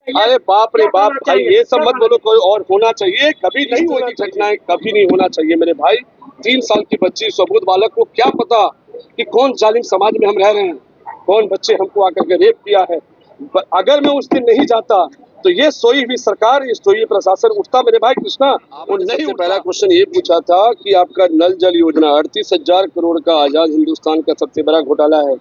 अरे बाप रे बाप भाई, ये सब मत बोलो। कोई और होना चाहिए, कभी नहीं होनी घटनाएं, कभी नहीं होना चाहिए मेरे भाई। 3 साल की बच्ची सबूत बालक को क्या पता कि कौन जालिम समाज में हम रह रहे हैं, कौन बच्चे हमको आकर के रेप किया है। अगर मैं उस दिन नहीं जाता तो ये सोई हुई सरकार, ये सोई हुई प्रशासन उठता मेरे भाई कृष्णा। और नहीं, पहला क्वेश्चन ये पूछा था कि आपका नल जल योजना 38,000 करोड़ का आजाद हिंदुस्तान का सबसे बड़ा घोटाला है।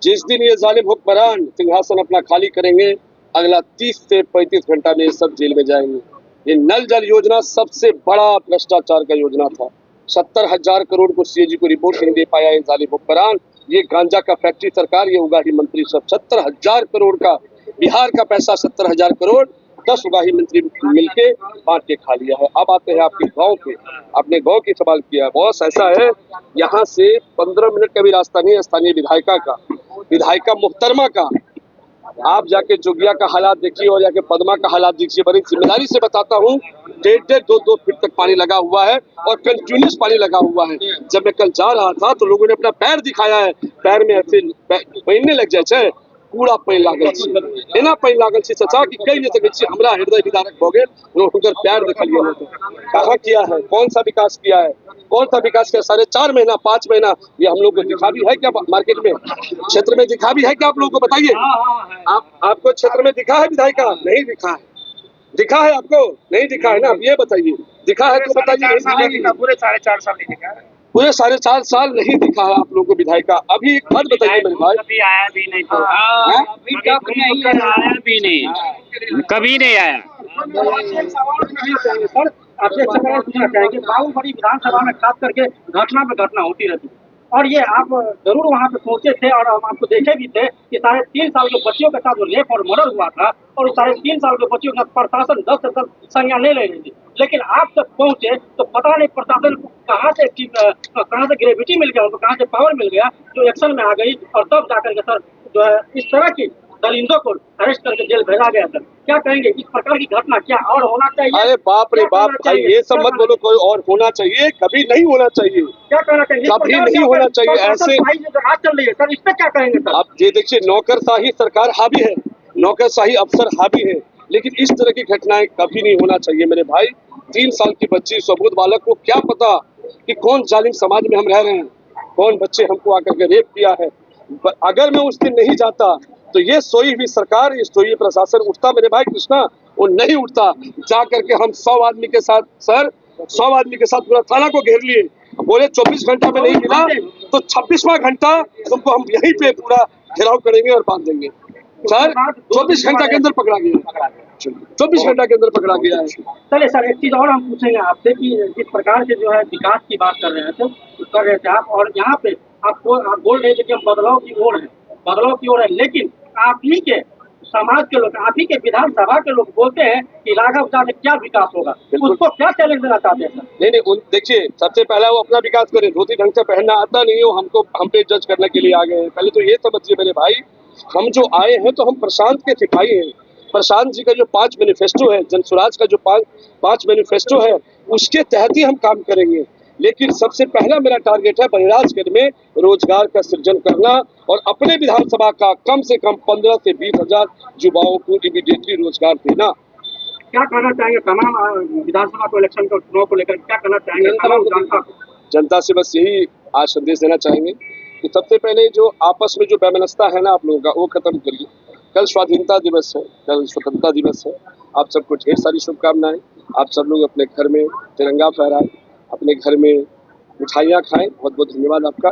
जिस दिन ये जालिम हुक्मरान सिंहासन अपना खाली करेंगे, अगला 30 से 35 घंटा में ये सब जेल में जाएंगे। ये नल जल योजना सबसे बड़ा भ्रष्टाचार का योजना था। 70,000 करोड़ को सीएजी को रिपोर्ट नहीं दे पाया ये जालिम हुक्मरान। ये गांजा का फैक्ट्री सरकार, ये उगाही मंत्री सब 70,000 करोड़ का, बिहार का पैसा 70,000 करोड़ 10 उगाही मंत्री मिलके बांट के खा लिया है। अब आते हैं आपके गांव पे, अपने गांव की सवाल किया। बॉस ऐसा है, यहाँ से 15 मिनट का भी रास्ता नहीं है स्थानीय विधायिका मुहतरमा का। आप जाके जोगिया का हालात देखिए और जाके पदमा का हालात देखिए। बड़ी जिम्मेदारी से बताता हूँ, 1.5 2 फीट तक पानी लगा हुआ है और कंटिन्यूस पानी लगा हुआ है। जब मैं कल जा रहा था तो लोगों ने अपना पैर दिखाया है, पैर में ऐसे पहिनने लग जाए पूरा पैन लागल छी, एना पैन लागल छी चाचा कि कह नहीं सके छी। हमरा हृदय विदारक हो गए हुनकर पैर देखलिए। तो कहाँ किया है, कौन सा विकास किया है, कौन सा विकास किया? 4.5 महीना 5 महीना ये हम लोग को दिखा भी है क्या मार्केट में, क्षेत्र में दिखा भी है क्या? आप लोगों को बताइए, आपको क्षेत्र में दिखा है विधायिका? नहीं दिखा है। दिखा है आपको? नहीं दिखा है ना। आप ये बताइए, दिखा है तो बताइए। पूरे 4.5 साल नहीं दिखा है। पूरे 4.5 साल नहीं दिखा है आप लोगों को विधायिका। अभी एक बात बताइए मेरे भाई, कभी आया भी नहीं तो अभी तक नहीं आया भी नहीं, कभी नहीं आया। सर आपसे एक सवाल पूछना चाहेंगे। बाबूबड़ी विधानसभा में खास करके घटना पे घटना होती रहती है और ये आप जरूर वहाँ पे पहुंचे थे और हम आपको देखे भी थे कि 3.5 साल के बच्चियों के साथ जो रेप और मर्डर हुआ था और 3.5 साल के बच्चियों का प्रशासन 10 से 10 संज्ञान नहीं ले रही थी। लेकिन आप जब पहुंचे तो पता नहीं प्रशासन को कहाँ से ग्रेविटी मिल गया, उनको कहाँ से पावर मिल गया जो एक्शन में आ गई और तब जाकर के सर जो है इस तरह की दरिंदों को अरेस्ट करके जेल भेजा गया। सर क्या कहेंगे, इस प्रकार की घटना क्या और होना चाहिए? अरे बाप रे बाप भाई, ये सब मत बोलो। कोई और होना चाहिए, कभी नहीं होना चाहिए। क्या कहना चाहिए? कभी नहीं होना चाहिए ऐसे। आज चल रही है सर, इस पे क्या कहेंगे सर? आप ये देखिए, नौकरशाही सरकार हावी है, नौकरशाही अफसर हावी है, लेकिन इस तरह की घटनाएं कभी नहीं होना चाहिए मेरे भाई। 3 साल की बच्ची सबूत बालक को क्या पता कि कौन जालिम समाज में हम रह रहे हैं, कौन बच्चे हमको आकर के रेप किया है। अगर मैं उस दिन नहीं जाता तो ये सोई हुई सरकार, ये सोई हुई प्रशासन उठता मेरे भाई कृष्णा। वो नहीं उठता। जा करके हम 100 आदमी के साथ, सर 100 आदमी के साथ पूरा थाना को घेर लिए। बोले 24 घंटा में नहीं मिला तो 26वां घंटा तुमको हम यहीं पे पूरा घेराव करेंगे और बांध देंगे। सर 24 घंटा के अंदर पकड़ा गया, 24 घंटा के अंदर पकड़ा गया है। चलिए सर, एक चीज और हम पूछेंगे आपसे कि जिस प्रकार से जो है विकास की बात कर रहे थे आप, और यहाँ पे आप बोल रहे थे कि हम बदलाव की ओर है, लेकिन आप ही के समाज के लोग, आप ही के विधानसभा के लोग बोलते हैं कि राघव झा से क्या विकास होगा, उसको क्या चैलेंज देना चाहते हैं सर? नहीं, देखिए, सबसे पहला वो अपना विकास करे। धोती ढंग से पहनना आता नहीं हो, हम पे जज करने के लिए आ गए हैं। पहले तो ये समझिए मेरे भाई, हम जो आए हैं तो हम प्रशांत के सिपाही हैं। प्रशांत जी का जो 5 मैनिफेस्टो है, जनसुराज का जो 5 मैनिफेस्टो है, उसके तहत ही हम काम करेंगे। लेकिन सबसे पहला मेरा टारगेट है बलिराजगढ़ में रोजगार का सृजन करना और अपने विधानसभा का कम से कम 15 से 20 हजार युवाओं को इमीडिएटली रोजगार देना। क्या कहना चाहेंगे तमाम विधानसभा को, इलेक्शन को, चुनाव को लेकर क्या कहना चाहेंगे जनता से? बस यही आज संदेश देना चाहेंगे कि सबसे पहले जो आपस में जो वैमनस्यता है ना आप लोगों का, वो खत्म करिए। कल स्वाधीनता दिवस है, कल स्वतंत्रता दिवस है। आप सबको ढेर सारी शुभकामनाएं। आप सब लोग अपने घर में तिरंगा फहराएं, अपने घर में मिठाइयाँ खाएं। बहुत बहुत धन्यवाद आपका।